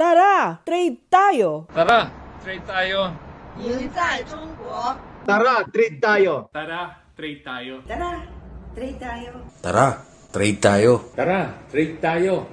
Tara, trade tayo! Tara, trade tayo. 赢在中国。 Tara, trade tayo. Tara, trade tayo. Tara, trade tayo. Tara, trade tayo. Tara, trade tayo.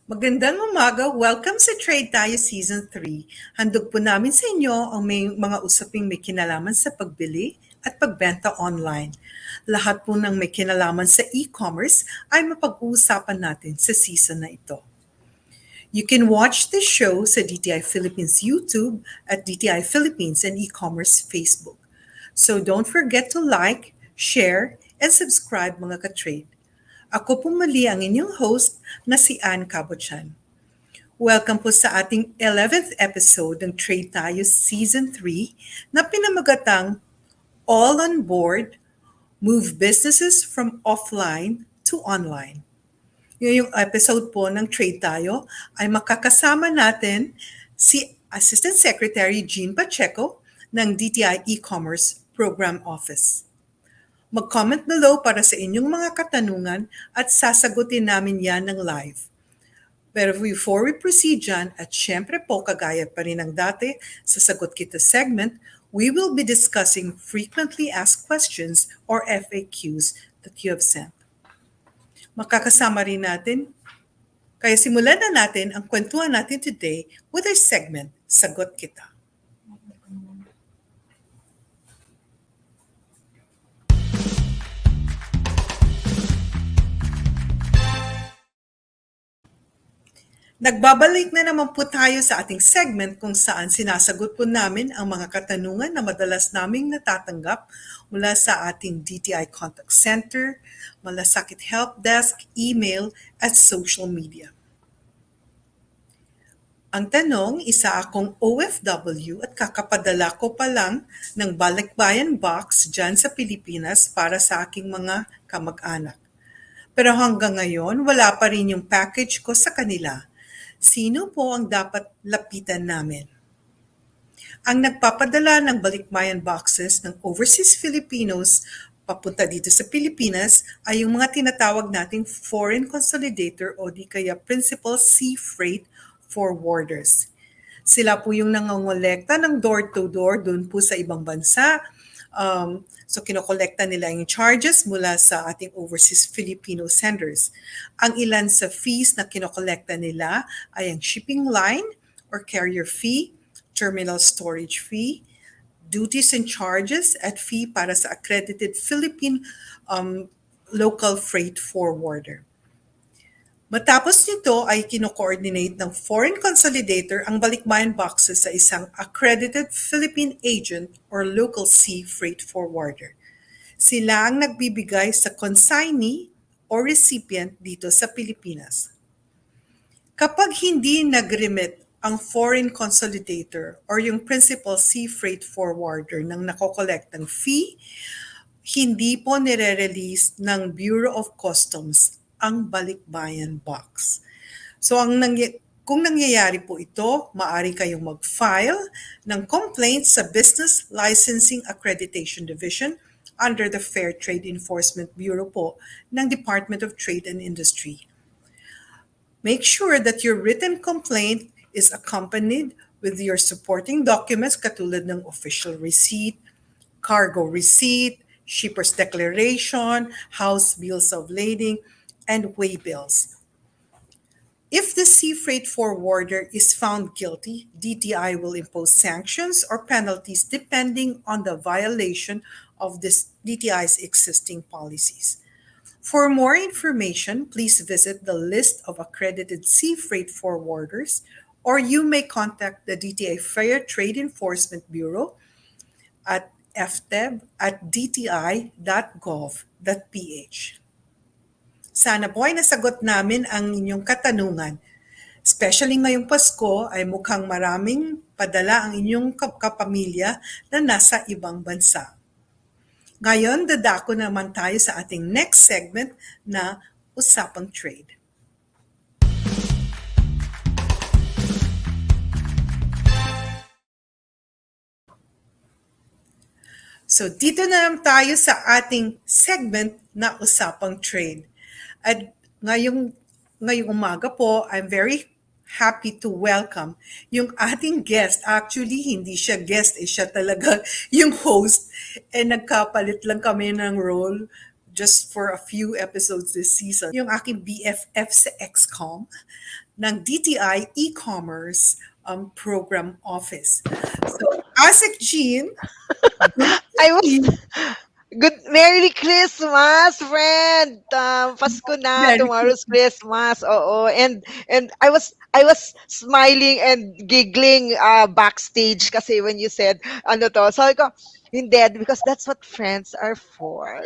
Magandang umaga. Welcome sa Trade Tayo Season 3. Handog po namin sa inyo ang may mga usaping may kinalaman sa pagbili at pagbenta online. Lahat po ng may kinalaman sa e-commerce ay mapag-uusapan natin sa season na ito. You can watch this show sa DTI Philippines YouTube at DTI Philippines and e-commerce Facebook. So don't forget to like, share, and subscribe mga ka-trade. Ako po muli ang inyong host na si Cabochan. Welcome po sa ating 11th episode ng Trade Tayo Season 3 na pinamagatang All on Board, Move Businesses from Offline to Online. Yung episode po ng Trade Tayo ay makakasama natin si Assistant Secretary Jean Pacheco ng DTI E-Commerce Program Office. Mag-comment below para sa inyong mga katanungan at sasagutin namin yan ng live. Pero before we proceed dyan, at syempre po kagaya pa rin ng dati sa Sagot Kita segment, we will be discussing frequently asked questions or FAQs that you have sent. Makakasama rin natin, kaya simulan na natin ang kwentuhan natin today with our segment, Sagot Kita. Nagbabalik na naman po tayo sa ating segment kung saan sinasagot po namin ang mga katanungan na madalas naming natatanggap mula sa ating DTI Contact Center, Malasakit Help Desk, email, at social media. Ang tanong, isa akong OFW at kakapadala ko pa lang ng balikbayan box dyan sa Pilipinas para sa aking mga kamag-anak. Pero hanggang ngayon, wala pa rin yung package ko sa kanila. Sino po ang dapat lapitan namin? Ang nagpapadala ng balikbayan boxes ng overseas Filipinos papunta dito sa Pilipinas ay yung mga tinatawag nating foreign consolidator o di kaya principal sea freight forwarders. Sila po yung nangongolekta ng door-to-door doon po sa ibang bansa. So kinokolekta nila yung charges mula sa ating overseas Filipino senders. Ang ilan sa fees na kinokolekta nila ay ang shipping line or carrier fee, terminal storage fee, duties and charges at fee para sa accredited Philippine local freight forwarder. Matapos nito ay kino-coordinate ng foreign consolidator ang balikbayan boxes sa isang accredited Philippine agent or local sea freight forwarder. Sila ang nagbibigay sa consignee o recipient dito sa Pilipinas. Kapag hindi nag-remit ang foreign consolidator or yung principal sea freight forwarder ng nakokolektang fee, hindi po nire-release ng Bureau of Customs ang balikbayan box. So kung nangyayari po ito, maaari kayong mag-file ng complaint sa Business Licensing Accreditation Division under the Fair Trade Enforcement Bureau po ng Department of Trade and Industry. Make sure that your written complaint is accompanied with your supporting documents katulad ng official receipt, cargo receipt, shipper's declaration, house bills of lading, and weigh bills. If the sea freight forwarder is found guilty, DTI will impose sanctions or penalties depending on the violation of this DTI's existing policies. For more information, please visit the list of accredited sea freight forwarders, or you may contact the DTI Fair Trade Enforcement Bureau at fteb@dti.gov.ph. Sana po ay nasagot namin ang inyong katanungan. Especially ngayong Pasko ay mukhang maraming padala ang inyong kapamilya na nasa ibang bansa. Ngayon, dadako naman tayo sa ating next segment na Usapang Trade. So dito na lang tayo sa ating segment na Usapang Trade. At ngayong umaga po, I'm very happy to welcome yung ating guest. Actually, hindi siya guest, siya talaga yung host. And nagkapalit lang kami ng role just for a few episodes this season. Yung aking BFF sa XCOM ng DTI E-commerce program office. So, Asec Jean, I was good. Merry Christmas, friend. Pasko na. Merry Tomorrow's Christmas. Oo. And I was smiling and giggling backstage kasi when you said ano to. Sabi ko, hindi, because that's what friends are for.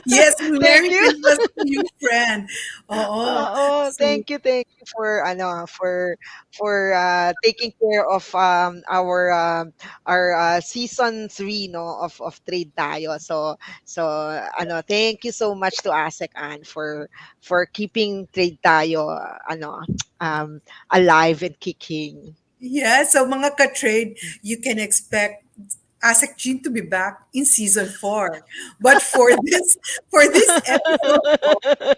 yes, Merry Thank you. Christmas to you, friend. Oo. Oo, So, thank you for taking care of our season 3 no of Trade Tayo. So thank you so much to Asec Ann for keeping Trade Tayo alive and kicking. yeah, so mga ka-trade, you can expect Asec Jean to be back in season 4. But for this episode,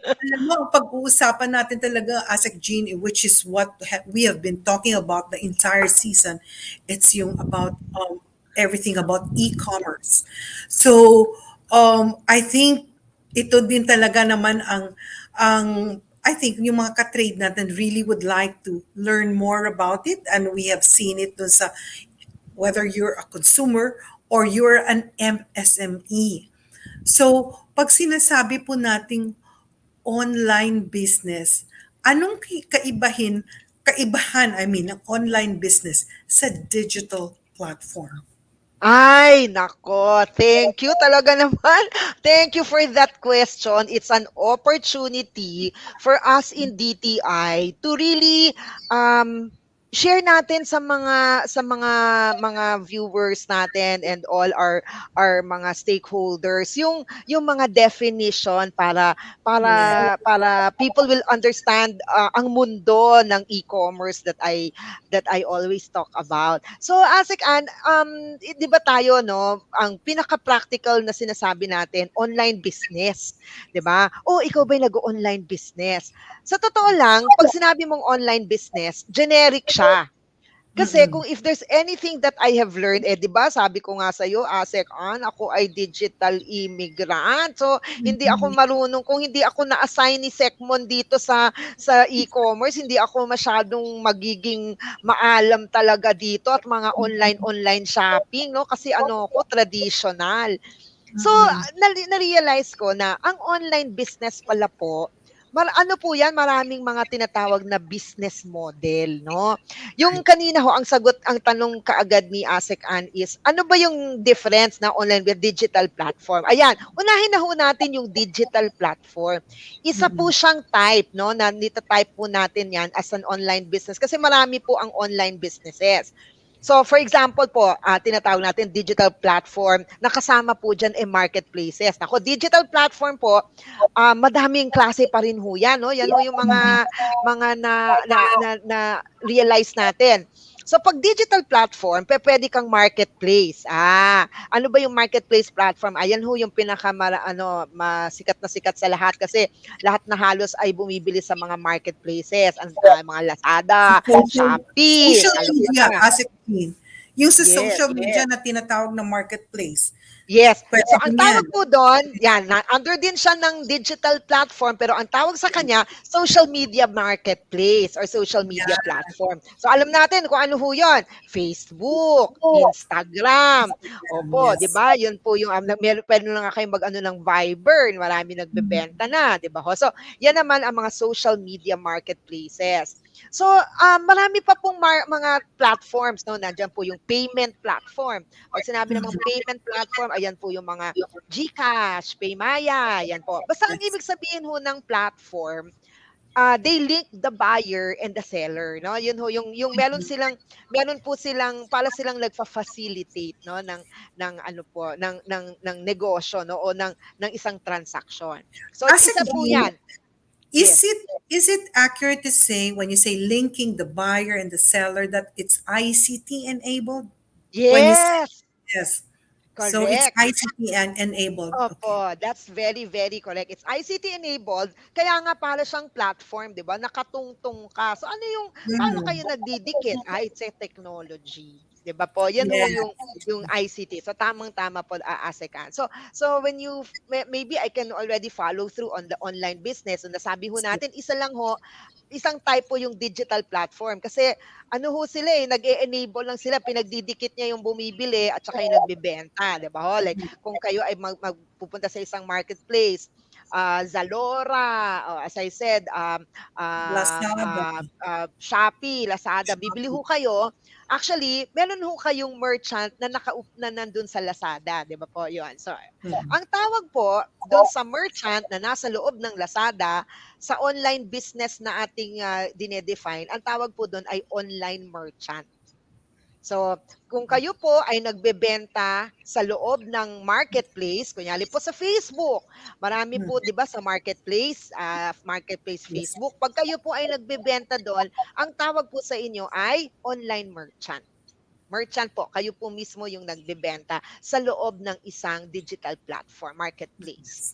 alam mo, ang pag-uusapan natin talaga, Asec Jean, which is what we have been talking about the entire season. It's yung about everything about e-commerce. So, I think ito din talaga naman ang I think yung mga ka-trade natin really would like to learn more about it, and we have seen it dun sa whether you're a consumer or you're an MSME. So, pag sinasabi po nating online business, anong kaibahan, ng online business sa digital platform? Ay, nako. Thank you talaga naman. Thank you for that question. It's an opportunity for us in DTI to really share natin sa mga viewers natin and all our mga stakeholders yung mga definition para people will understand ang mundo ng e-commerce that I always talk about. So Asik Ann, 'di ba tayo no, ang pinaka-practical na sinasabi natin, online business, 'di ba? O ikaw ba'y nag-online business? Sa totoo lang, pag sinabi mong online business, generic siya. Kasi kung if there's anything that I have learned, 'di ba sabi ko nga sa iyo, Asek Ann, ako ay digital immigrant. So, hindi ako marunong, kung hindi ako na-assign ni Secmon dito sa e-commerce, hindi ako masyadong magiging maalam talaga dito at mga online shopping, no? Kasi ano ko, traditional. So, na-realize ko na ang online business pala po, ano po yan, maraming mga tinatawag na business model, no? Yung kanina ho, ang tanong kaagad ni Asek Ann is, ano ba yung difference na online with digital platform? Ayan, unahin na ho natin yung digital platform. Isa po siyang type, no? Na nita-type po natin yan as an online business kasi marami po ang online businesses. So, for example po, tinatawag natin digital platform, nakasama po dyan marketplaces. Ako, digital platform po, madaming klase pa rin ho yan, no? Yan ho yung mga na realize natin. So, pag digital platform, pwede kang marketplace. Ano ba yung marketplace platform? Ayan ho yung sikat na sikat sa lahat kasi lahat na halos ay bumibili sa mga marketplaces, mga Lazada, Shopee, Social media, Asec Jean. Yung sa Yes, social media na tinatawag na marketplace. Yes. Pwede So, ang din tawag yan. po doon, under din siya ng digital platform, pero ang tawag sa kanya, social media marketplace or social media platform. So, alam natin kung ano ho yun. Facebook, Instagram. Opo, Yes. di ba? Yun po yung, pwede na nga kayo mag-ano ng Viber, marami nagbebenta na, di ba ho? So, yan naman ang mga social media marketplaces. So, marami pa pong mga platforms, no? Nandiyan po yung payment platform. Pag sinabi namang payment platform, ayan po yung mga GCash, Paymaya, yan po. Basta ang ibig sabihin ho ng platform, they link the buyer and the seller, no? Yun ho yung meron po silang para silang nagfa-facilitate, no, ng negosyo, no, o ng isang transaction. So, Asec isa po Jean, yan. Yes. Is it accurate to say when you say linking the buyer and the seller that it's ICT enabled? When you say Yes. yes. So it's Correct. ICT and enabled. Okay. Opo, that's very, very correct. It's ICT enabled, kaya nga para siyang platform, 'di ba? Nakatungtong ka. So ano yung paano Mhm. kayo nagdidikit? It's a technology, 'di ba po? Yan ho Yeah. yung ICT. So tamang-tama po Asecan. So when you maybe I can already follow through on the online business. So nasabi ho natin isa lang ho, isang type po yung digital platform kasi ano ho sila nag-e-enable lang sila, pinagdidikit niya yung bumibili at saka yung nagbebenta, 'di ba ho? Like kung kayo ay magpupunta sa isang marketplace, Zalora, as I said, Lazada. Shopee, Lazada, bibili ho kayo. Actually, meron ho kayong merchant na na nandun sa Lazada, 'di ba po? 'Yun. So, Mhm. ang tawag po doon sa merchant na nasa loob ng Lazada, sa online business na ating dinedefine, ang tawag po doon ay online merchant. So, kung kayo po ay nagbebenta sa loob ng marketplace, kunyari po sa Facebook, marami po, 'di ba, sa marketplace Yes. Facebook. Pag kayo po ay nagbebenta doon, ang tawag po sa inyo ay online merchant. Merchant po, kayo po mismo yung nagbebenta sa loob ng isang digital platform, marketplace.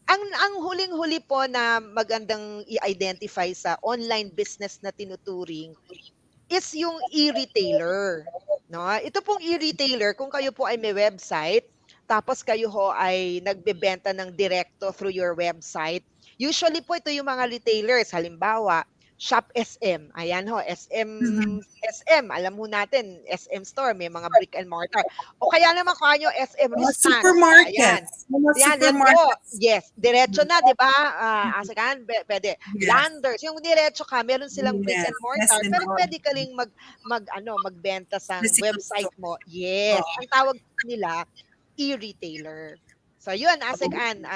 Ang huling-huli po na magandang i-identify sa online business na tinuturing is yung e-retailer, no? Ito pong e-retailer, kung kayo po ay may website, tapos kayo ho ay nagbebenta ng direkto through your website. Usually po ito yung mga retailers, halimbawa, Shop SM. Ayan ho, Mhm. SM, alam mo natin, SM store, may mga brick and mortar. O kaya naman kanyo SM Mga Response. Ayan. supermarkets. Mga Yan po. supermarkets. Yes, diretso na, 'di ba? Asakan, pwede. Yes. Landers, yung diretso ka, meron silang brick Yes. and Yes mortar, and pero all. pwede ka ring magbenta sa Physical website store. mo. Yes, Oo. ang tawag nila e-retailer. So yun, Asakan,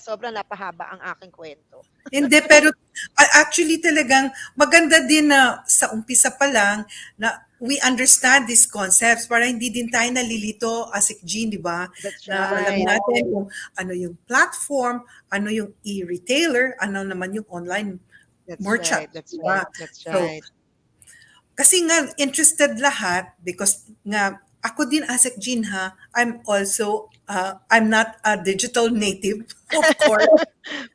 sobrang napahaba ang aking kwento. Hindi, pero actually talagang maganda din na sa umpisa pa lang na we understand these concepts para hindi din tayo nalilito as Jean, di ba? That's Na alam right. natin kung ano yung platform, ano yung e-retailer, ano naman yung online That's merchant, right. That's di right. ba? That's So, right. kasi nga interested lahat because nga ako din as Jean ha, I'm not a digital native, of course.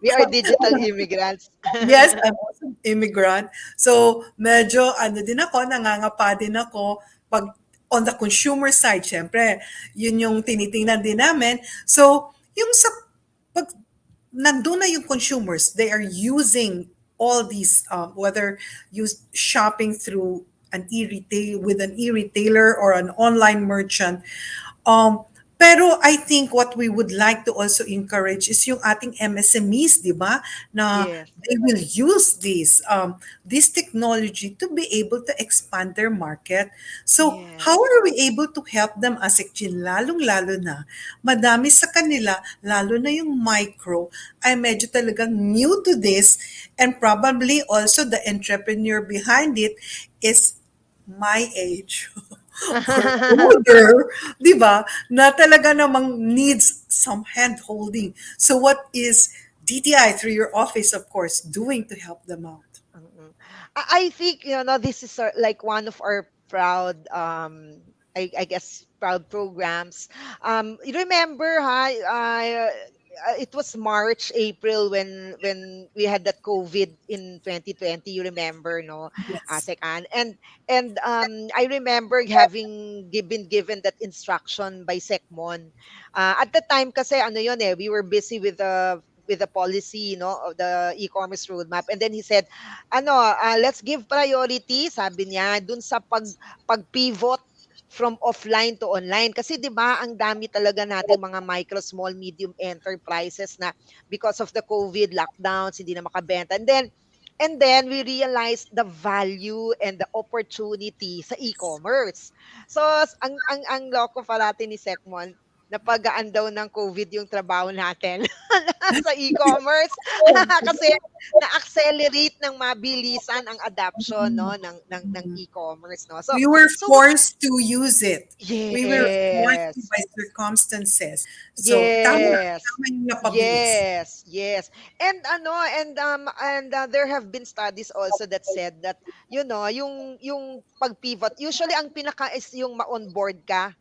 We are digital immigrants. Yes, I'm also immigrant. So, medyo ano din ako, nangangapa din ako pag on the consumer side, syempre, yun yung tinitingnan din namin. So, yung sa pag nandun na yung consumers, they are using all these, whether shopping through an e-retailer or an online merchant. Um, pero I think what we would like to also encourage is yung ating MSMEs, di ba? Na Yes. they will use this technology to be able to expand their market. So how Yes. are we able to help them as lalong-lalo na madami sa kanila, lalo na yung micro, ay medyo talagang new to this and probably also the entrepreneur behind it is my age or older, di ba, na talaga namang needs some hand-holding. So what is DTI, through your office, of course, doing to help them out? Mm. I think this is like one of our proud I guess proud programs. You remember it was March, April when we had that COVID in 2020. You remember, no, Yes. Asek Ann? And I remember having been given that instruction by Secmon. At the time, kasi ano yun we were busy with the policy, of the e-commerce roadmap. And then he said, let's give priority, sabi niya, dun sa pag-pivot from offline to online. Kasi 'di ba, ang dami talaga nating mga micro, small, medium enterprises na because of the COVID lockdowns, hindi na makabenta. And then we realized the value and the opportunity sa e-commerce. So ang loko parati ni Secmon, napagaan daw ng COVID yung trabaho natin sa e-commerce kasi na-accelerate ng mabilisan ang adoption, no, ng e-commerce, no. We were So forced to use it. We were forced to yes. by circumstances. So, Yes. tama yung napabilis. Yes. And there have been studies also that said that yung pag-pivot, usually ang pinaka is yung ma-onboard ka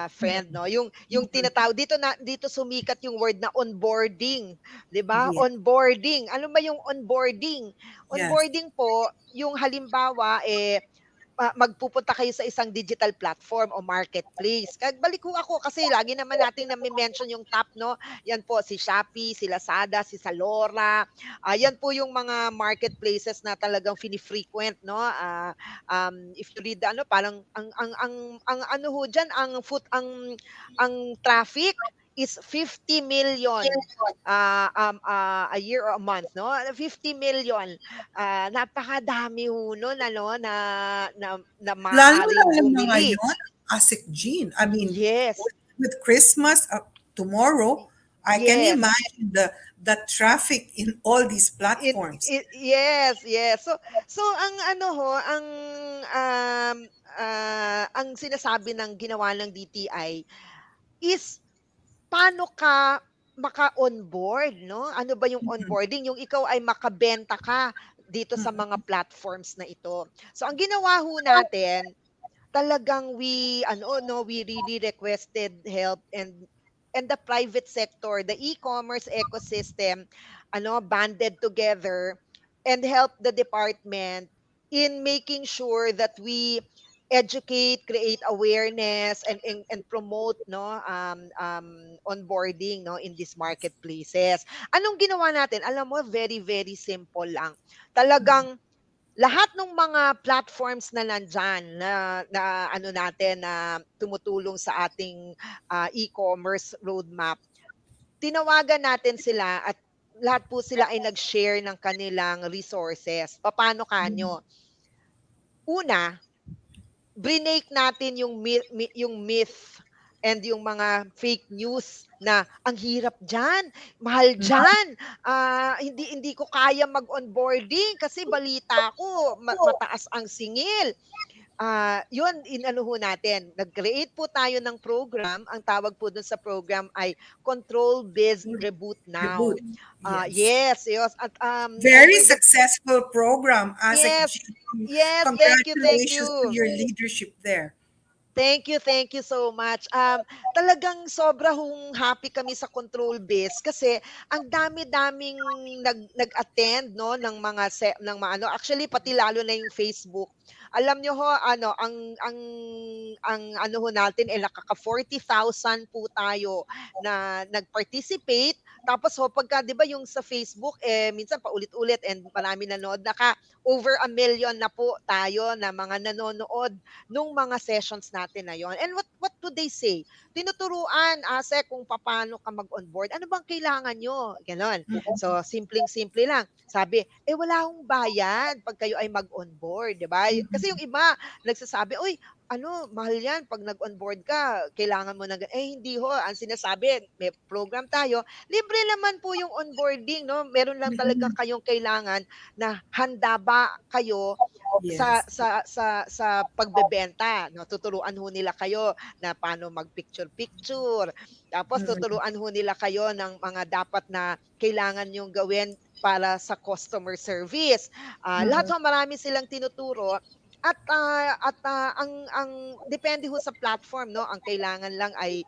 friend, no? Yung tinatawag dito sumikat yung word na onboarding, 'di ba? Yeah. Onboarding. Ano ba yung onboarding? Yes. Onboarding po, yung halimbawa magpupunta kayo sa isang digital platform o marketplace. Balik ko ako kasi lagi naman nating nami-mention yung top, no? Yan po si Shopee, si Lazada, si Zalora. Yan po yung mga marketplaces na talagang fini-frequent, no? If you read ano, parang ang ano ho diyan, ang traffic is 50 million a year or a month, no? 50 million. Napakadami ho nun, ano, na maaaring Lalo na bumili. ngayon, Asec Jean. I mean, Yes. with Christmas tomorrow, I can Yes. imagine the traffic in all these platforms. Yes, yes. So ang ano ho, ang sinasabi ng ginawa ng DTI is paano ka maka-onboard, no? Ano ba yung onboarding? Yung ikaw ay makabenta ka dito sa mga platforms na ito. So ang ginawa ho natin, talagang we really requested help, and the private sector, the e-commerce ecosystem, banded together and help the department in making sure that we educate, create awareness, and promote, no, onboarding, no, in these marketplaces. Anong ginawa natin? Alam mo, very very simple lang. Talagang lahat ng mga platforms na nandyan na ano natin na tumutulong sa ating e-commerce roadmap, tinawagan natin sila at lahat po sila ay nag-share ng kanilang resources. Paano kanyo? Una, brinake natin yung myth and yung mga fake news na ang hirap diyan, mahal diyan. Hindi ko kaya mag-onboarding kasi balita ko mataas ang singil. Yun, inano ho natin, nag-create po tayo ng program. Ang tawag po dun sa program ay Control Biz Reboot Now. Reboot. Yes, yes. At, Very over the- successful program, Asec Yes, Jean. yes, thank you. Congratulations to your leadership there. Thank you so much. Talagang sobra hong happy kami sa Control Biz kasi ang dami-daming nag-attend, no, ng mga ano, actually pati lalo na yung Facebook. Alam nyo ho, ang ano ho natin, nakaka 40,000 po tayo na nag-participate. Tapos ho, pagka, di ba yung sa Facebook, minsan paulit-ulit and marami nanood, over 1 million na po tayo na mga nanonood nung mga sessions natin na yon. And what do they say? Tinuturuan, Asek, kung paano ka mag-onboard. Ano bang kailangan nyo? Ganon. So, simpleng-simple lang. Sabi, wala akong bayad pag kayo ay mag-onboard, di ba? Kasi yung iba, nagsasabi, uy, mahal yan, pag nag-onboard ka, kailangan mo hindi ho, ang sinasabi, may program tayo, libre naman po yung onboarding, no? Meron lang talaga kayong kailangan na handa ba kayo sa pagbebenta, no? Tuturuan ho nila kayo na paano mag-picture-picture. Tapos tuturuan ho nila kayo ng mga dapat na kailangan yung gawin para sa customer service. Lahat ho, marami silang tinuturo. At ang depende ho sa platform, no, ang kailangan lang ay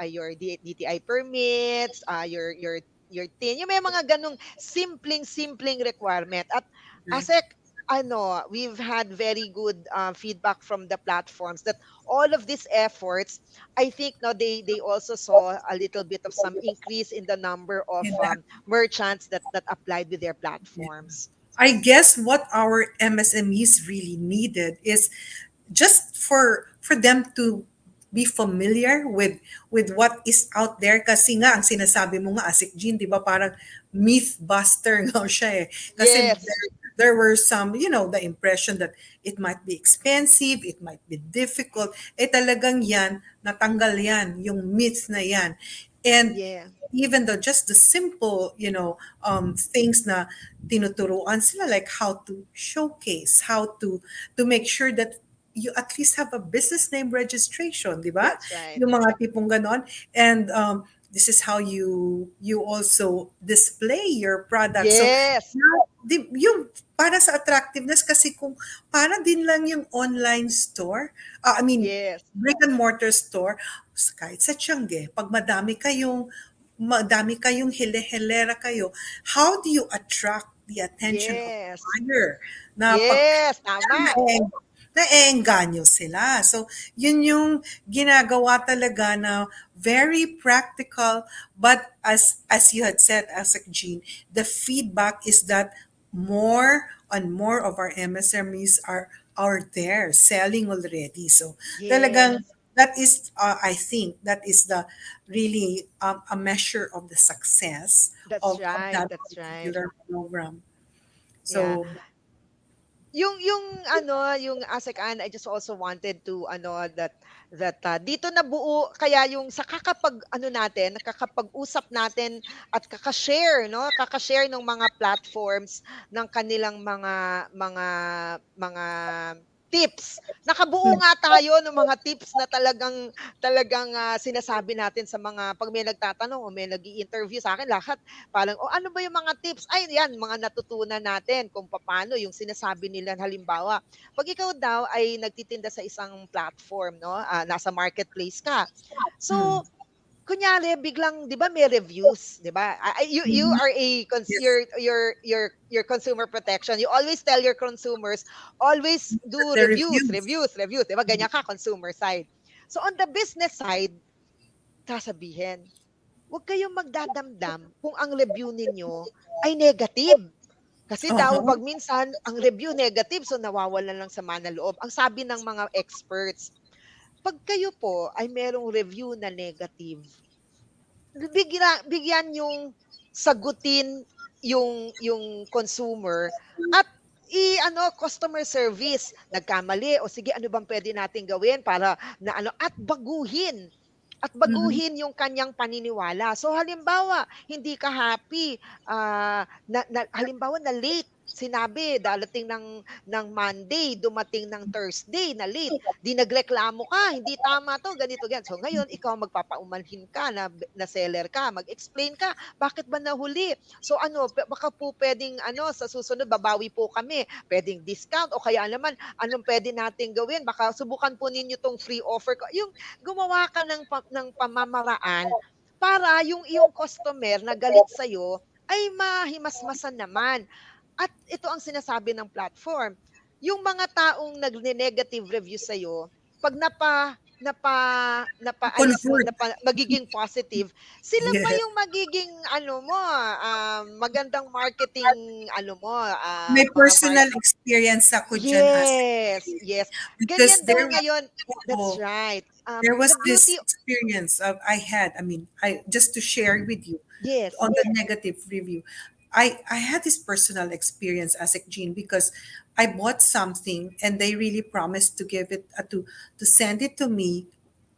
your DTI permits, your TIN, yung may mga ganung simpleng requirement. At Asec, we've had very good feedback from the platforms that all of these efforts, I think, no, they also saw a little bit of some increase in the number of merchants that applied with their platforms. I guess what our MSMEs really needed is just for them to be familiar with what is out there, kasi nga ang sinasabi mo nga, Asik Jean, 'di ba, parang myth buster nga siya eh. Kasi Yes. there were some, the impression that it might be expensive, it might be difficult. Talagang yan, natanggal yan, yung myth na yan. And Yeah. even though just the simple, things na tinuturuan sila, like how to showcase, how to make sure that you at least have a business name registration, di ba? That's right. Yung mga tipong ganon. And this is how you also display your product. Yes. So yung para sa attractiveness kasi kung para din lang yung online store, Yes. brick and mortar store, kahit sa Tiangge, pag madami kayong hile-hilera kayo, how do you attract the attention of the Yes. buyer? Na pag Yes, tama. naengganyo sila. So, yun yung ginagawa talaga na very practical. But as you had said, Asec Jean, the feedback is that more and more of our MSMEs are there selling already. So, talagang Yes. that is, I think, that is the really a measure of the success That's of right. that That's right. particular program. Yeah. So, Yung Asek Ann, I just also wanted to dito nabuo kaya yung sa kakapag-usap natin at kaka-share ng mga platforms ng kanilang mga tips. Nakabuo nga tayo ng mga tips na talagang sinasabi natin sa mga pag may nagtatanong o may nag-i-interview sa akin lahat parang, ano ba yung mga tips? Ay, yan, mga natutunan natin kung paano yung sinasabi nila. Halimbawa, pag ikaw daw ay nagtitinda sa isang platform, no? Nasa marketplace ka. So, kunyari biglang 'di ba may reviews, 'di ba? You are yes. your consumer protection. You always tell your consumers always do The reviews, reviews. 'di ba? Ganyan ka consumer side. So on the business side, sasabihin, huwag kayong magdadamdam kung ang review ninyo ay negative. Kasi daw Uh-huh. pag minsan ang review negative so nawawalan lang sa mana loob. Ang sabi ng mga experts, pag kayo po ay merong review na negative, bigyan yung sagutin yung consumer at customer service nagkamali o sige ano bang pwede nating gawin para at baguhin yung kanyang paniniwala. So halimbawa, hindi ka happy, halimbawa na late, sinabi darating ng Monday, dumating ng Thursday na late, di nagreklamo ka, hindi tama to, ganito ganyan. So ngayon, ikaw magpapaumanhin ka na seller ka, mag-explain ka, bakit ba nahuli? So baka po pwedeng sa susunod babawi po kami, pwedeng discount o kaya naman anong pwede nating gawin? Baka subukan po ninyo tong free offer ko. Yung gumawa ka ng pamamaraan para yung iyong customer na galit sa'yo ay mahimasmasan naman. At ito ang sinasabi ng platform. Yung mga taong nagne-negative review sa'yo, pag Convert. magiging positive, sila pa Yes. yung magiging magandang marketing May mga personal experience ako dyan, Asec. Yes. Because Ganyan daw ngayon. That's oh, right. there was The this beauty, experience I had. I just to share with you yes. on the negative review. I had this personal experience, Asec Jean, because I bought something and they really promised to give it to send it to me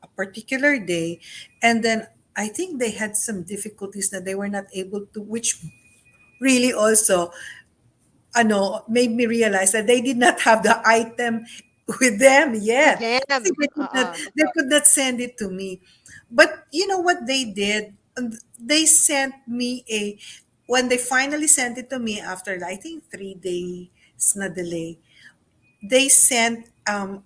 a particular day, and then I think they had some difficulties that they were not able to, which really also made me realize that they did not have the item with them yet. Them. Kasi they could not send it to me. But you know what they did? They sent me when they finally sent it to me after, I think, 3 days na delay, they sent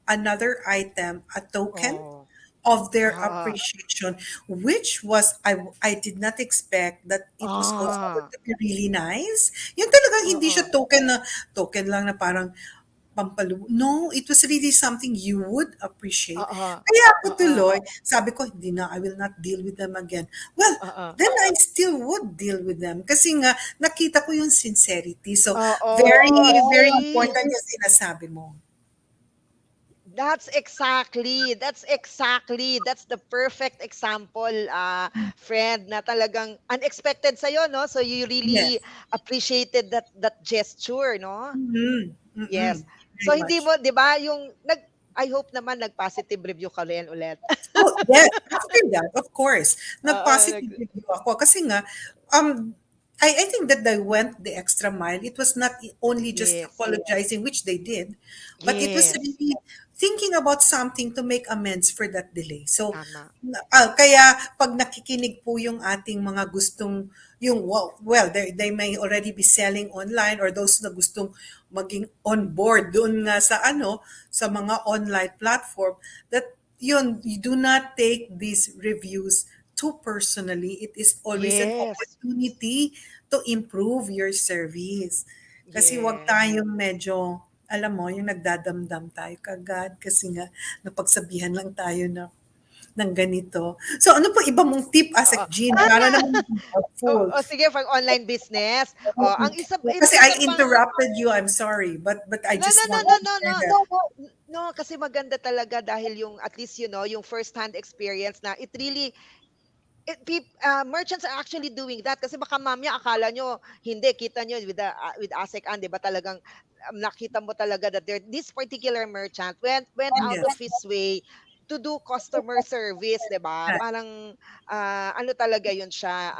another item, a token Oh. of their Ah. appreciation, which was I did not expect that it was also going to be really nice. Yung talagang hindi siya token lang na parang pampalu. No, it was really something you would appreciate. Kaya ako tuloy, sabi ko, hindi na, I will not deal with them again. Well, then I still would deal with them kasi nga nakita ko yung sincerity. So, very, very important yung sinasabi mo. That's the perfect example, friend, na talagang unexpected sa'yo, no? So you really Yes. appreciated that gesture, no? Mhm. Yes. Very So hindi much. mo, 'di ba, I hope naman nag-positive review ka rin ulit. Oh, yes. After that, of course, Oo, nag-positive review ako kasi nga, um, I think that they went the extra mile. It was not only just Yes. apologizing, which they did, but it was Yes. really thinking about something to make amends for that delay. So, Tama. kaya pag nakikinig po yung ating mga gustong, yung, well, they may already be selling online or those na gustong maging on board doon nga sa sa mga online platform, that yun, you do not take these reviews too personally. It is always an Yes. opportunity to improve your service. Kasi wag Yes. tayong medyo, alam mo, yung nagdadamdam tayo kagad kasi nga napagsabihan lang tayo ng ganito. So ano po iba mong tip, Asec Jean, para naman maging helpful? Sige, for online business. Ang isa Kasi I interrupted you, I'm sorry, but I No, just no, no, want no, to no, share no. that. No, kasi maganda talaga dahil yung at least yung first-hand experience na it really merchants are actually doing that kasi baka mamaya akala nyo hindi kita nyo with Asec, 'di ba talagang nakita mo talaga that this particular merchant went out of Yes. his way to do customer service, 'di ba? Right. Parang ano talaga 'yun siya,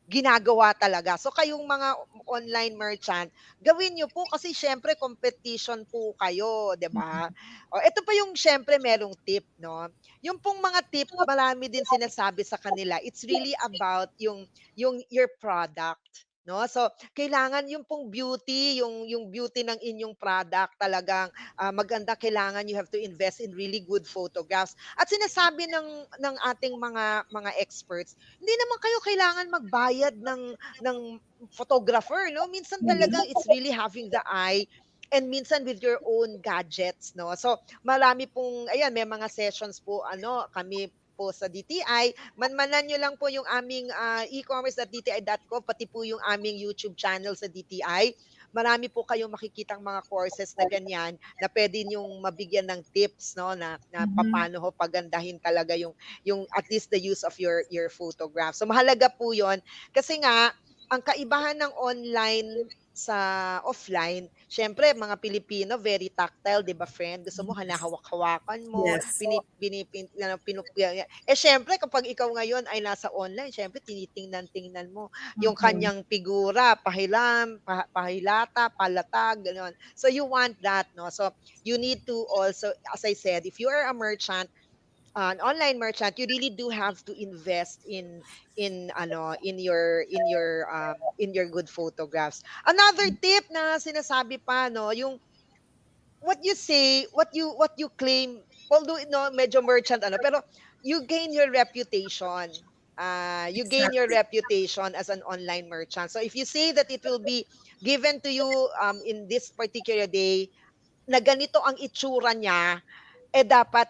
ginagawa talaga. So kayong mga online merchant, gawin niyo po kasi siyempre competition po kayo, 'di ba? O ito pa yung siyempre merong tip, no? Yung pong mga tip, marami din sinasabi sa kanila. It's really about yung your product, no? So kailangan yung pong beauty, yung beauty ng inyong product talagang maganda, kailangan you have to invest in really good photographs. At sinasabi ng ating mga experts, hindi naman kayo kailangan magbayad ng photographer, no? Minsan talagang it's really having the eye and minsan with your own gadgets, no? So marami pong ayan, may mga sessions po kami po sa DTI. Manmanan nyo lang po yung aming e-commerce.dti.com, pati po yung aming YouTube channel sa DTI. Marami po kayong makikitang mga courses na ganyan na pwede nyong mabigyan ng tips, no, na paano ho pagandahin talaga yung at least the use of your photograph. So mahalaga po 'yon kasi nga ang kaibahan ng online sa offline, syempre mga Pilipino very tactile, 'di ba friend? Gusto mo hanahawak-hawakan mo, Yes. syempre kapag ikaw ngayon ay nasa online, syempre tinitingnan-tingnan mo yung kanyang figura, pahilata, palatag, gano'n. So you want that, no? So you need to also, as I said, if you are a merchant, an online merchant, you really do have to invest in your good photographs. Another tip na sinasabi pa, no, yung what you say, what you claim, although no medyo merchant pero you gain your reputation. You gain your Exactly. reputation as an online merchant. So if you say that it will be given to you in this particular day na ganito ang itsura niya, dapat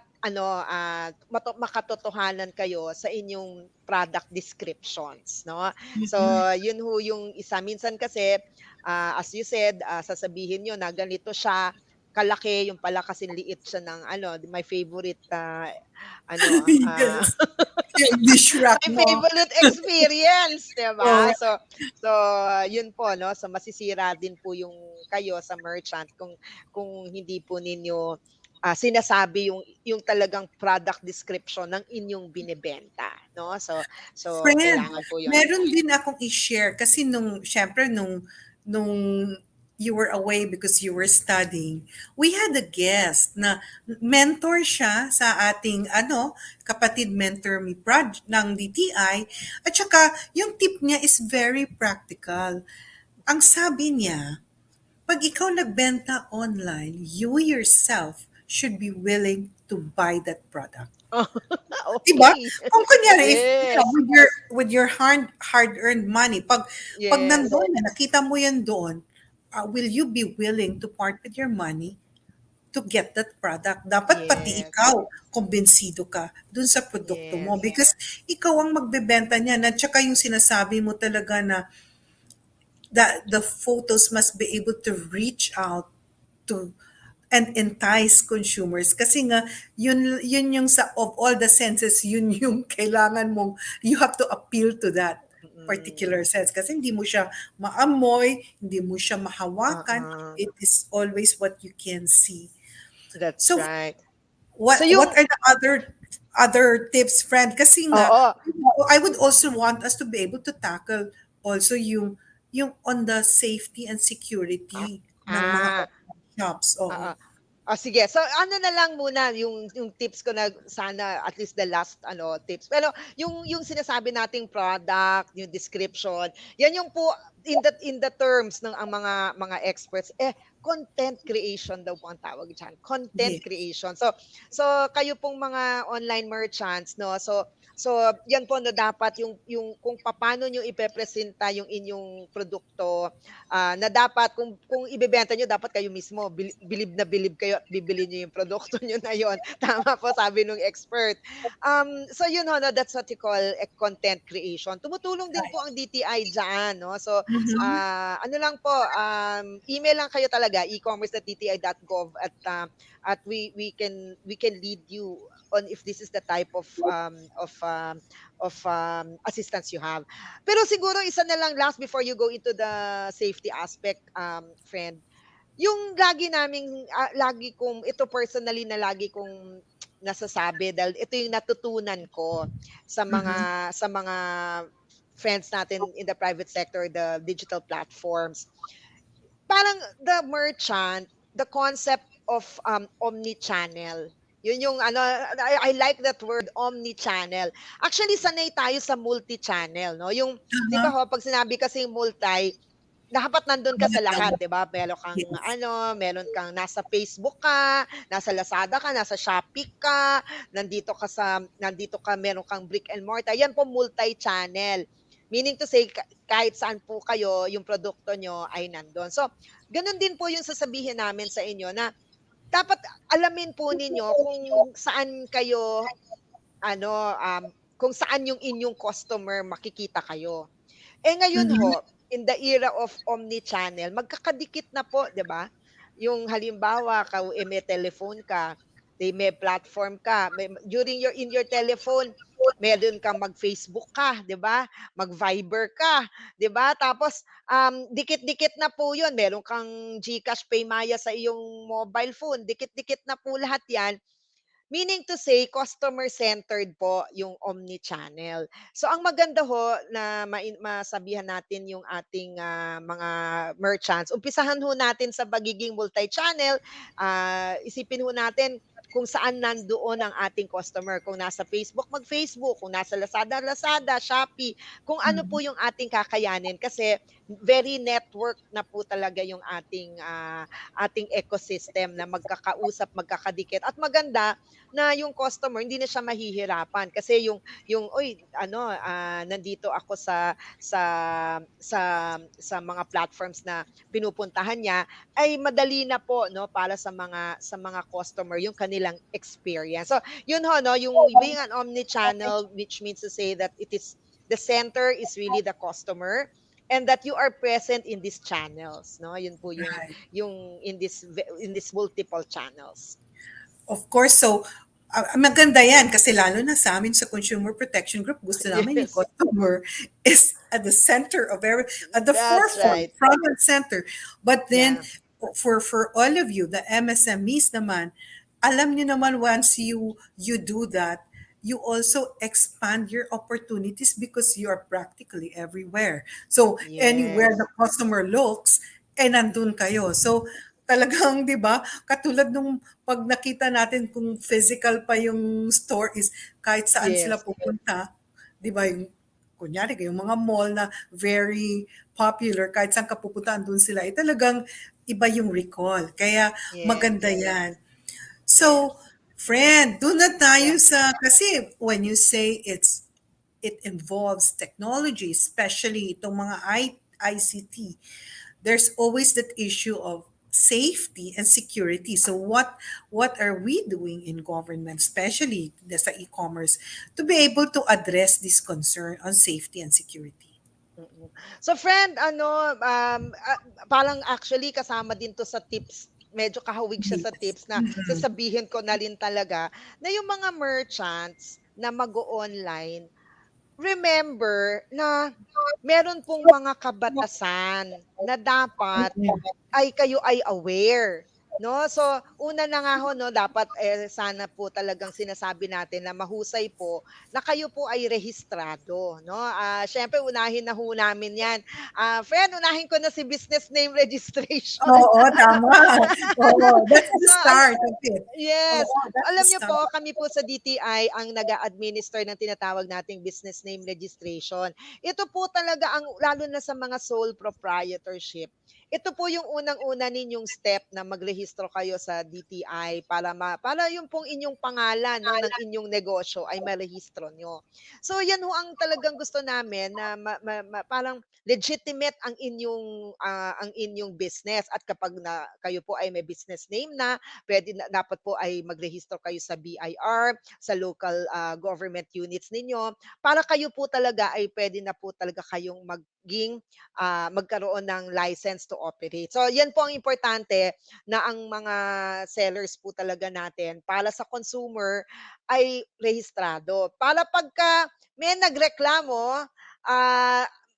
makatotohanan kayo sa inyong product descriptions, no? So, yun ho yung isa. Minsan kasi, as you said, sasabihin nyo na ganito siya kalaki, yung pala kasi liit siya ng my favorite, Yes. Yung dish rack my mo. favorite experience, 'di ba? Oo. So yun po, no? So masisira din po yung kayo sa merchant kung hindi po ninyo sinasabi yung talagang product description ng inyong binebenta, no? So Friend, kailangan po yun. meron din akong i-share kasi syempre nung you were away because you were studying, we had a guest na mentor siya sa ating kapatid mentor me project ng DTI, at saka yung tip niya is very practical. Ang sabi niya, pag ikaw nagbenta online, you yourself should be willing to buy that product. Diba? Okay. Kung kunyari, Yes. with your hard-earned money, pag Yes. nandoon na, nakita mo yan doon, will you be willing to part with your money to get that product? Dapat pati Yes. ikaw, kumbinsido ka dun sa produkto mo Yes. because ikaw ang magbebenta niyan. At saka yung sinasabi mo talaga na the photos must be able to reach out to and entice consumers kasi nga yun yung sa of all the senses, yun yung kailangan mong, you have to appeal to that particular sense kasi hindi mo siya maamoy, hindi mo siya mahawakan. It is always what you can see. That's So right. what So yung- what are the other tips, friend? Kasi nga Oo. I would also want us to be able to tackle also yung on the safety and security ng mga Ah, shops. Oo. oo. Oh, sige. So ano na lang muna yung tips ko na sana at least the last tips. Pero yung sinasabi nating product, yung description, yan yung po in the terms ng ang mga experts content creation daw po ang tawag diyan. Content Yes. creation. So kayo pong mga online merchants no. So yan po no dapat yung kung paano niyo ipepresenta yung inyong produkto na dapat kung ibebenta nyo, dapat kayo mismo, bilib na bilib kayo at bibili nyo yung produkto nyo na yon. Tama po, sabi nung expert. So yun ho, no, that's what you call a content creation. Tumutulong din po ang DTI dyan. No? So Mhm. ano lang po, email lang kayo talaga, ecommerce.dti.gov at we can lead you on if this is the type of assistance you have. Pero siguro isa na lang last before you go into the safety aspect, friend. Yung lagi kong, ito personally na lagi kong nasasabi dahil ito yung natutunan ko Mhm. sa mga friends natin in the private sector, the digital platforms. Parang the merchant, the concept of omni-channel. Yun yung I like that word omni-channel. Actually sanay tayo sa multi-channel, no? Yung 'di ba Uh-huh. ho, pag sinabi kasi multi, dapat nandun ka sa lahat, 'di ba? Yes. Meron kang nasa Facebook ka, nasa Lazada ka, nasa Shopee ka, nandito ka, meron kang brick and mortar. Yan po multi-channel. Meaning to say, kahit saan po kayo, yung produkto nyo ay nandun. So, ganun din po yung sasabihin namin sa inyo na dapat alamin po ninyo kung saan yung inyong customer makikita kayo. Ngayon Mhm. ho, in the era of omni-channel, magkakadikit na po, 'di ba? Yung halimbawa, may telephone ka, may platform ka, during in your telephone, meron kang mag-Facebook ka, 'di ba? Mag-Viber ka, 'di ba? Tapos dikit-dikit na po 'yon. Meron kang GCash, Paymaya sa iyong mobile phone. Dikit-dikit na po lahat 'yan. Meaning to say, customer-centered po yung omni-channel. So ang maganda ho na masabihan natin yung ating mga merchants, umpisahan ho natin sa pagiging multi-channel, isipin ho natin kung saan nandoon ang ating customer. Kung nasa Facebook, mag-Facebook. Kung nasa Lazada, Lazada, Shopee. Kung ano po Mhm. yung ating kakayanin. Kasi very network na po talaga yung ating ecosystem na magkakausap, magkakadikit. At maganda, na yung customer hindi na siya mahihirapan kasi uy nandito ako sa sa mga platforms na pinupuntahan niya ay madali na po no para sa mga customer yung kanilang experience. So yun ho no yung being an omni-channel, which means to say that the center is really the customer and that you are present in these channels, no? Yun po Right. yung in this multiple channels. Of course, so maganda yan kasi lalo na sa amin sa Consumer Protection Group, gusto namin yung Yes, customer is at the center of at the that's forefront, right. front and center. But then Yeah. for all of you, the MSMEs naman, alam niyo naman once you do that, you also expand your opportunities because you are practically everywhere. So anywhere the Yes. customer looks, nandun kayo. So talagang 'di ba, katulad nung 'pag nakita natin kung physical pa yung store is kahit saan sila Yes. pupunta, 'di ba, yung kunyari yung mga mall na very popular, kahit saan ka pupunta andun sila, talagang iba yung recall. Kaya maganda Yes. yan. Yes. So, friend, doon na tayo Yeah. kasi when you say it involves technology, especially itong mga ICT, there's always that issue of safety and security. So what are we doing in government, especially sa e-commerce, to be able to address this concern on safety and security? Mm. So friend, parang actually kasama din 'to sa tips. Medyo kahawig siya sa Yes. tips na Mhm. sasabihin ko na rin talaga na yung mga merchants na mag-o-online, remember na meron pong mga kabatasan na dapat kayo ay aware. No, so una na nga ho no, dapat sana po talagang sinasabi natin na mahusay po na kayo po ay rehistrado, no? Syempre unahin na ho namin 'yan. Friend, unahin ko na si business name registration. Oo, tama. Oo, that's the No, start of it. yes. Oo, that's Alam the niyo po, start. kami po sa DTI ang nag-a-administer ng tinatawag nating business name registration. Ito po talaga ang lalo na sa mga sole proprietorship. Ito po yung unang-una ninyong step na magrehistro kayo sa DTI para yung pong inyong pangalan no ng inyong negosyo ay marehistro nyo. So yan ho ang talagang gusto namin na parang legitimate ang inyong business at kapag na kayo po ay may business name na dapat po ay magrehistro kayo sa BIR, sa local government units ninyo para kayo po talaga ay pwede na po talaga kayong magkaroon ng license to operate. So yan po ang importante na ang mga sellers po talaga natin para sa consumer ay rehistrado. Para pagka may nagreklamo,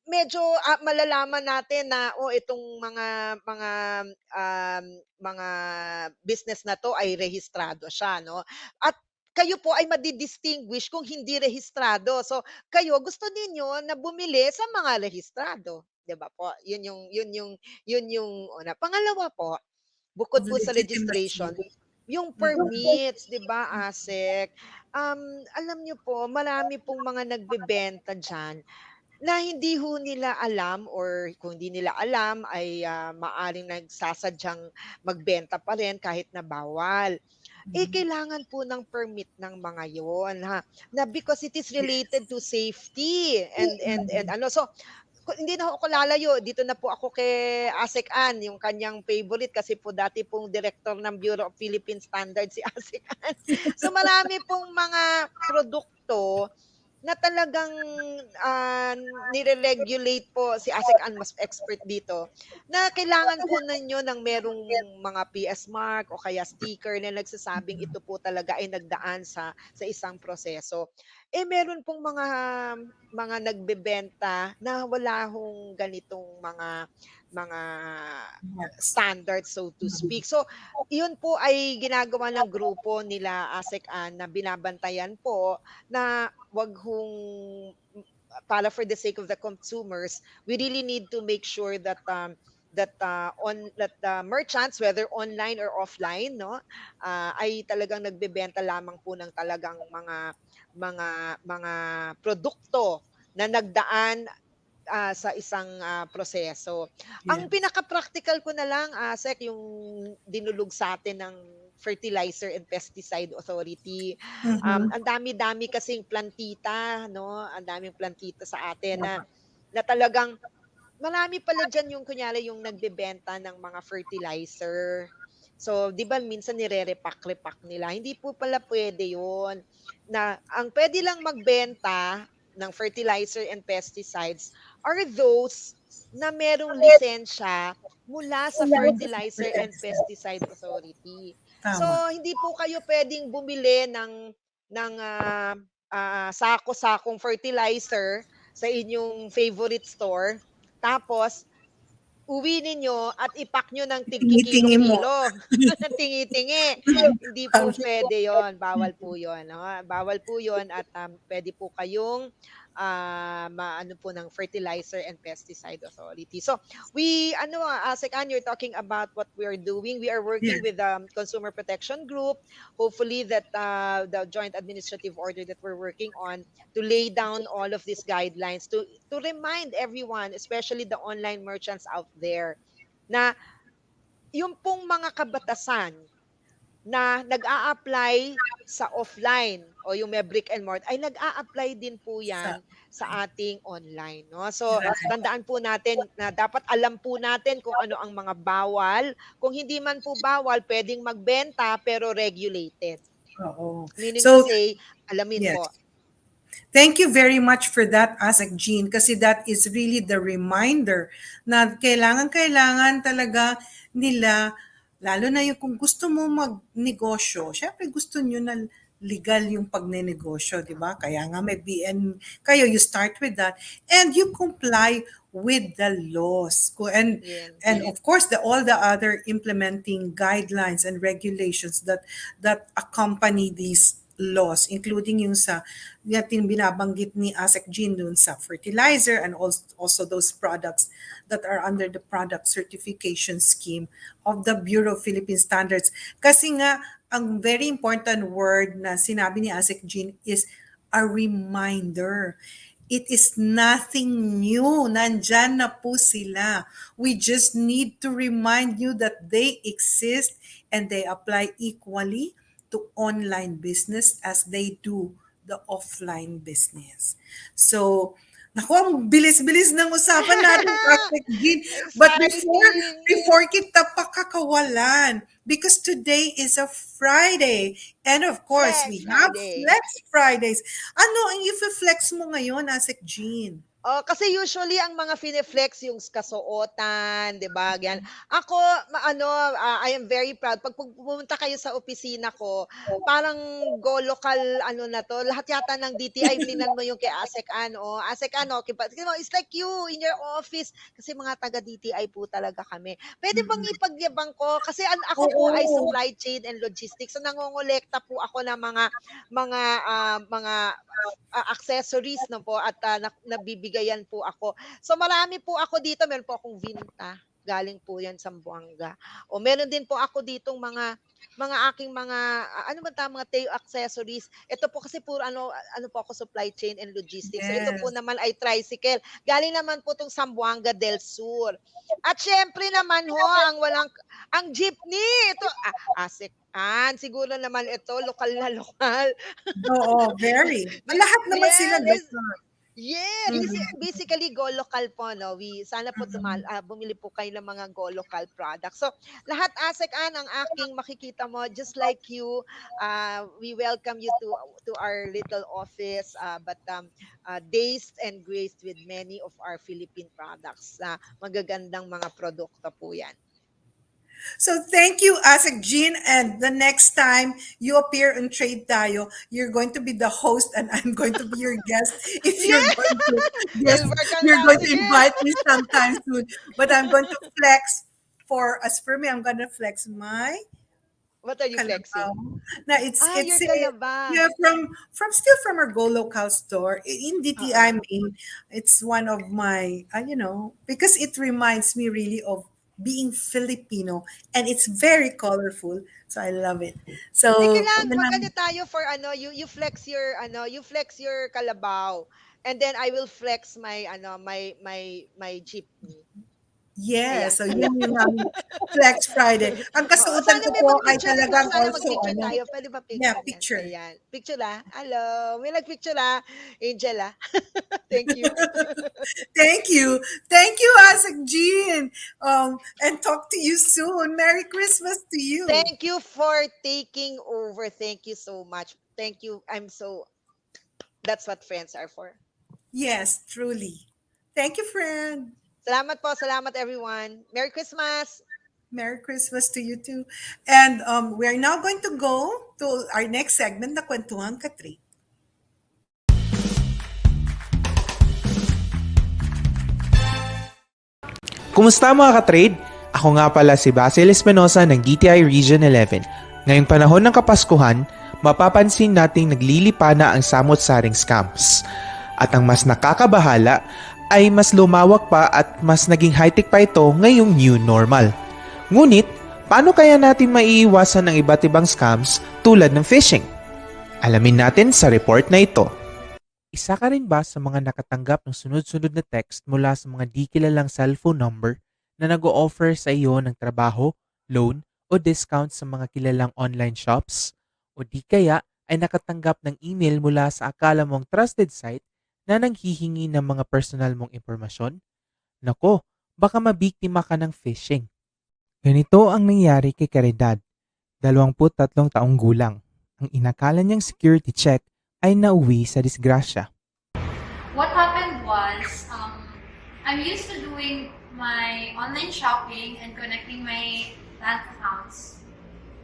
medyo malalaman natin na itong mga business na to ay rehistrado siya no. At kayo po ay madi-distinguish kung hindi rehistrado. So kayo gusto ninyo na bumili sa mga rehistrado, 'di ba po? Yun yung una. Pangalawa po, bukod po sa Legitimacy. registration, yung Mm. permits, 'di ba, Asec? Alam niyo po, marami pong mga nagbebenta diyan na hindi ho nila alam or kung hindi nila alam ay maaring nagsasadyang magbenta pa rin kahit na bawal. Kailangan po ng permit ng mga yon ha, na because it is related to safety and ano. So, hindi na ako lalayo, dito na po ako kay Asec Ann, yung kanyang favorite kasi po dati pong director ng Bureau of Philippine Standards si Asec Ann. So, marami pong mga produkto na talagang nire-regulate po si Asec Ann, mas expert dito, na kailangan po ninyo ng merong mga PS mark o kaya sticker na nagsasabing ito po talaga ay nagdaan sa isang proseso. Meron pong mga nagbebenta na wala hong ganitong mga Yes. standards so to speak. So, iyon po ay ginagawa ng grupo nila Asec Ann na binabantayan po na wag hong para for the sake of the consumers, we really need to make sure that that merchants whether online or offline no ay talagang nagbebenta lamang po ng talagang mga produkto na nagdaan sa isang proseso. Ang Yes. pinaka-practical ko na lang, Sec, yung dinulog sa atin ng Fertilizer and Pesticide Authority. Mhm. Ang dami-dami kasing plantita, no? Ang daming plantita sa atin na talagang marami pala diyan yung kunyari yung nagbebenta ng mga fertilizer. So, 'di ba minsan nire-repack-repack nila. Hindi po pala pwede 'yun. Na ang pwede lang magbenta ng fertilizer and pesticides are those na merong lisensya mula sa Fertilizer and Pesticide Authority. So, Tama. hindi po kayo pwedeng bumili ng sako-sakong fertilizer sa inyong favorite store tapos uwi ninyo at ipack nyo ng Tingi mo. tigki-kilo-kilo, ng tingi-tingi. Hindi po pwede yon, bawal po yon. Bawal po yon at pwede po kayong maano po ng Fertilizer and Pesticide Authority. So, Asek Ann, you're talking about what we are doing. We are working Yes. with Consumer Protection Group. Hopefully that the joint administrative order that we're working on to lay down all of these guidelines to remind everyone, especially the online merchants out there, na yung pong mga kabatasan na nag-a-apply sa offline o yung may brick and mortar ay nag-a-apply din po yan sa ating online. No? So, tandaan po natin na dapat alam po natin kung ano ang mga bawal. Kung hindi man po bawal, pwedeng magbenta pero regulated. Oo. Meaning So, to say, alamin yes. po. Thank you very much for that, Asek Jean, kasi that is really the reminder na kailangan talaga nila, lalo na yung kung gusto mo magnegosyo, syempre gusto nyo na legal yung pagnenegosyo, di ba? Kaya nga may BN kayo, you start with that and you comply with the laws. Yes. And of course, all the other implementing guidelines and regulations that accompany these laws, including yung sa natin binabanggit ni Asec Jean dun sa fertilizer, and also those products that are under the product certification scheme of the Bureau of Philippine Standards. Kasi nga, ang very important word na sinabi ni Asec Jean is a reminder. It is nothing new. Nandyan na po sila. We just need to remind you that they exist and they apply equally to online business as they do the offline business. So, naku, ang bilis-bilis ng usapan natin, Asec Jean. But before kita pakakawalan, because today is a Friday, and of course, Flex we have Friday. Flex Fridays. Ano ang i-flex mo ngayon, Asec Jean? Oh, kasi usually ang mga fine-flex yung kasuotan, 'di ba? Yan. Ako, I am very proud. Pag pumunta kayo sa opisina ko, parang go local na to. Lahat yata ng DTI tingnan mo yung kay Asec it's like you in your office kasi mga taga DTI po talaga kami. Pwede bang ipagyabang ko kasi ako po ay supply chain and logistics. So nangongolekta po ako ng mga accessories no po at nabibigayan po ako. So marami po ako dito, meron po akong Vinta. Galing po 'yan sa Buanga. O meron din po ako ditong mga aking mga mga tail accessories. Ito po kasi puro ano po ako supply chain and logistics. So ito po naman ay tricycle. Galing naman po tong Zamboanga del Sur. At syempre naman ang jeepney. Ito Asec siguro naman ito lokal na lokal. Oo, very. Lahat naman sila local. Yes, basically go local po, no. Sana po bumili po kayo ng mga go local products. So, lahat Asec ang aking makikita mo, just like you, we welcome you to our little office, but dazed and graced with many of our Philippine products. Magagandang mga produkto po 'yan. So thank you, Asec Jean. And the next time you appear on Trade Tayo, you're going to be the host and I'm going to be your guest. If you're going to, yes, you're going to invite me sometime soon. But I'm going to flex as for me, I'm going to flex my What are you flexing? Na it's your kalabaw. yeah, from our Go Local store in DTI Main. It's one of my because it reminds me really of being Filipino, and it's very colorful, so I love it. So Magkano tayo for you flex your kalabaw, and then I will flex my my jeepney. yeah, so yun yung Flex Friday. Ang kasuotan ko po ay talagang also tayo. Pwede ba picture? Yeah, picture. Ayan. Picture Hello. May nag-picture Angel Thank you. Thank you, Asec Jean. And talk to you soon. Merry Christmas to you. Thank you for taking over. Thank you so much. Thank you. That's what friends are for. Yes, truly. Thank you, friend. Salamat po. Salamat, everyone. Merry Christmas. Merry Christmas to you too. And we are now going to go to our next segment, na Kwentuhan Ka-Trade. Kumusta mga ka-trade? Ako nga pala si Basil Espinosa ng DTI Region 11. Ngayong panahon ng Kapaskuhan, mapapansin nating naglilipa na ang samot-saring scams. At ang mas nakakabahala ay mas lumawak pa at mas naging high-tech pa ito ngayong new normal. Ngunit, paano kaya natin maiiwasan ang iba't ibang scams tulad ng phishing? Alamin natin sa report na ito. Isa ka rin ba sa mga nakatanggap ng sunod-sunod na text mula sa mga di kilalang cellphone number na nag-o-offer sa iyo ng trabaho, loan o discount sa mga kilalang online shops? O di kaya ay nakatanggap ng email mula sa akala mong trusted site na nanghihingi ng mga personal mong impormasyon? Nako, baka mabiktima ka ng phishing. Ganito ang nangyari kay Caridad, 23 taong gulang. Ang inakala niyang security check ay nauwi sa disgrasya. What happened was, I'm used to doing my online shopping and connecting my bank accounts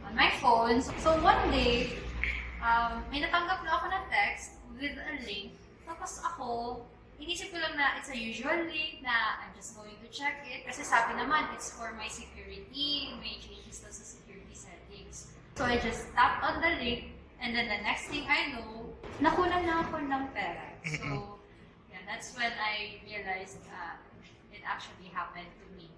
on my phone. So one day, may natanggap na ako ng text with a link. Tapos ako, inisip ko lang na it's a usual link na I'm just going to check it. Kasi sabi naman, it's for my security. May changes na sa security settings. So I just tapped on the link, and then the next thing I know, nakunan na ako ng pera. So, yeah, that's when I realized it actually happened to me.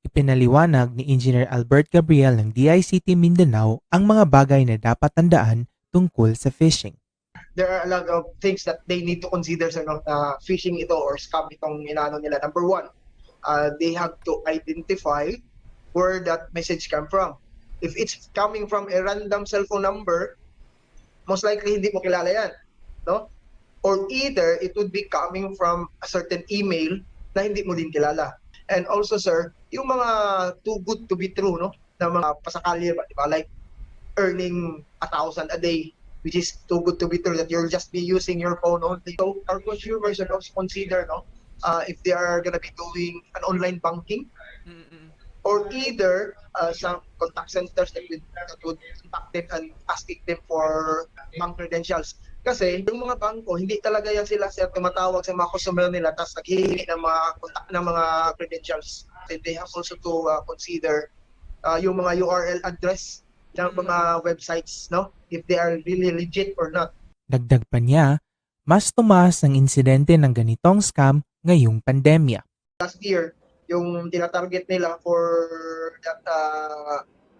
Ipinaliwanag ni Engineer Albert Gabriel ng DICT Mindanao ang mga bagay na dapat tandaan tungkol sa phishing. There are a lot of things that they need to consider sa phishing ito or scam itong inaano nila. Number one, they have to identify where that message come from. If it's coming from a random cellphone number, most likely hindi mo kilala yan, no? Or either it would be coming from a certain email na hindi mo din kilala. And also, sir, yung mga too good to be true, no? Na mga pasakalye ba, di ba? Like earning 1,000 a day, which is too good to be true, that you'll just be using your phone only. So our consumers should also consider, no? If they are gonna be doing an online banking, or either some contact centers that would contact them and asking them for bank credentials. Kasi yung mga bangko, hindi talaga yan sila tumatawag sa mga customer nila tapos naghihingi ng mga contact ng mga credentials. And they have also to consider yung mga URL address ng mga websites, no? If they are really legit or not. Dagdag pa niya, mas tumaas ang insidente ng ganitong scam ngayong pandemya. Last year, yung tinatarget nila for that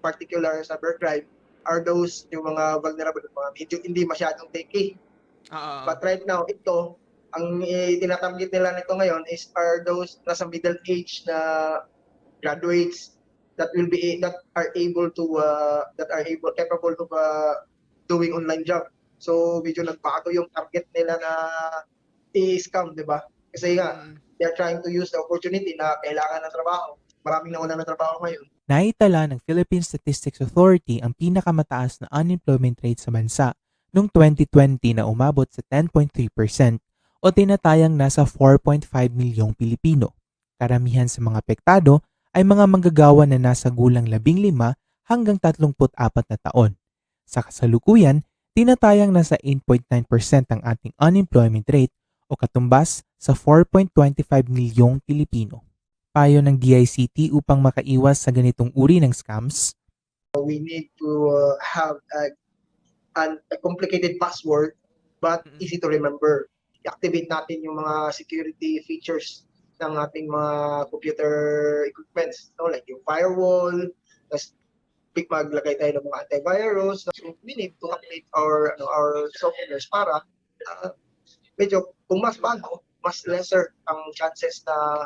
particular cybercrime are those yung mga vulnerable, mga medyo hindi masyadong techy. But right now, ito, ang tinatarget nila nito ngayon are those nasa middle age na graduates that are capable of doing online job. So medyo nagbago yung target nila na i-scam, di ba? Kasi nga, they're trying to use the opportunity na kailangan ng trabaho. Maraming nauna ng trabaho ngayon. Naitala ng Philippine Statistics Authority ang pinakamataas na unemployment rate sa bansa noong 2020 na umabot sa 10.3% o tinatayang nasa 4.5 milyong Pilipino. Karamihan sa mga apektado ay mga manggagawa na nasa gulang 15 hanggang 34 na taon. Sa kasalukuyan, tinatayang nasa 8.9% ang ating unemployment rate o katumbas sa 4.25 milyong Pilipino. Payo ng DICT upang makaiwas sa ganitong uri ng scams? We need to have a complicated password but easy to remember. I-activate natin yung mga security features ng ating mga computer equipments, no? Like yung firewall, tapos maglagay tayo ng mga antivirus. So we need to update our softwares para medyo kung mas bago, mas lesser ang chances na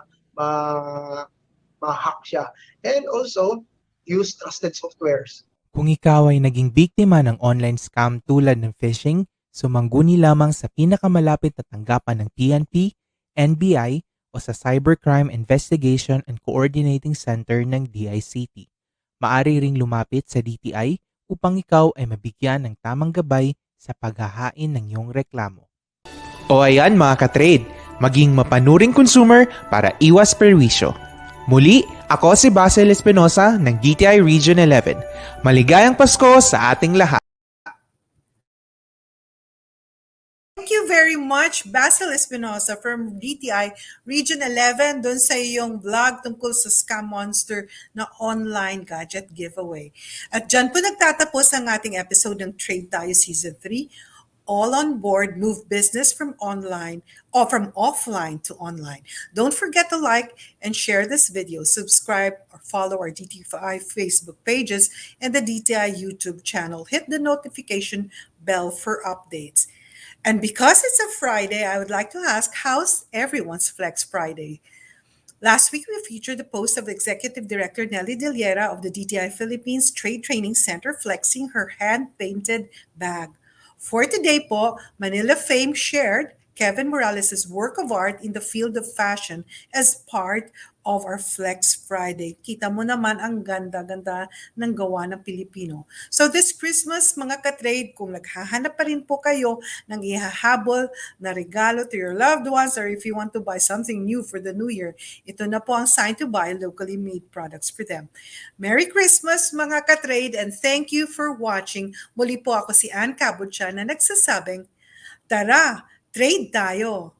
ma-hack siya. And also, use trusted softwares. Kung ikaw ay naging biktima ng online scam tulad ng phishing, sumangguni lamang sa pinakamalapit na tanggapan ng PNP, NBI o sa Cybercrime Investigation and Coordinating Center ng DICT. Maaari ring lumapit sa DTI upang ikaw ay mabigyan ng tamang gabay sa paghahain ng iyong reklamo. O ayan mga ka-trade, maging mapanuring consumer para iwas perwisyo. Muli, ako si Basil Espinosa ng DTI Region 11. Maligayang Pasko sa ating lahat. Thank you very much, Basil Espinosa from DTI Region 11, doon sa iyong vlog tungkol sa Scam Monster na online gadget giveaway. At dyan po nagtatapos ang ating episode ng Trade Tayo Season 3. All on board, move business from online or from offline to online. Don't forget to like and share this video, subscribe or follow our DTI Facebook pages and the DTI YouTube channel. Hit the notification bell for updates. And because it's a Friday, I would like to ask, how's everyone's Flex Friday? Last week, we featured the post of Executive Director Nelly Deliera of the DTI Philippines Trade Training Center flexing her hand-painted bag. For today po, Manila Fame shared Kevin Morales' work of art in the field of fashion as part of our Flex Friday. Kita mo naman ang ganda-ganda ng gawa ng Pilipino. So this Christmas, mga ka-trade, kung naghahanap pa rin po kayo ng ihahabol na regalo to your loved ones or if you want to buy something new for the new year, ito na po ang sign to buy locally made products for them. Merry Christmas mga ka-trade and thank you for watching. Muli po ako si Cabochan na nagsasabing, tara, trade tayo!